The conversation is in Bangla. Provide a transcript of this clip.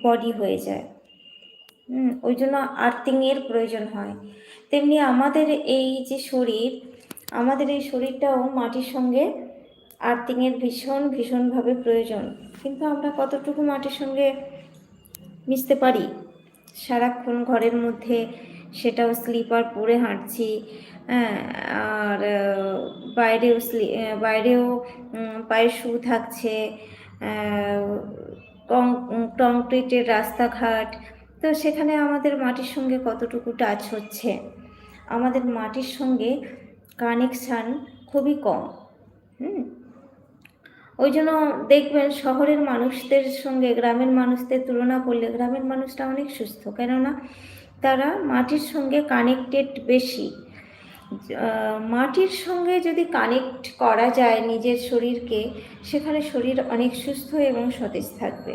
বডি হয়ে যায়। ওই জন্য আর্থিংয়ের প্রয়োজন হয়। তেমনি আমাদের এই যে শরীর, আমাদের এই শরীরটাও মাটির সঙ্গে আর্থিংয়ের ভীষণভাবে প্রয়োজন। কিন্তু আমরা কতটুকু মাটির সঙ্গে মিশতে পারি? সারাক্ষণ ঘরের মধ্যে সেটাও স্লিপার পরে হাঁটছি, হ্যাঁ, আর বাইরেও পায়ে শু থাকছে, কংক্রিটের রাস্তাঘাট, তো সেখানে আমাদের মাটির সঙ্গে কতটুকু টাচ হচ্ছে? আমাদের মাটির সঙ্গে কানেকশান খুবই কম। ওই জন্য দেখবেন শহরের মানুষদের সঙ্গে গ্রামের মানুষদের তুলনা করলে গ্রামের মানুষরা অনেক সুস্থ, কেননা তারা মাটির সঙ্গে কানেক্টেড বেশি। মাটির সঙ্গে যদি কানেক্ট করা যায় নিজের শরীরকে, সেখানে শরীর অনেক সুস্থ এবং সতেজ থাকবে।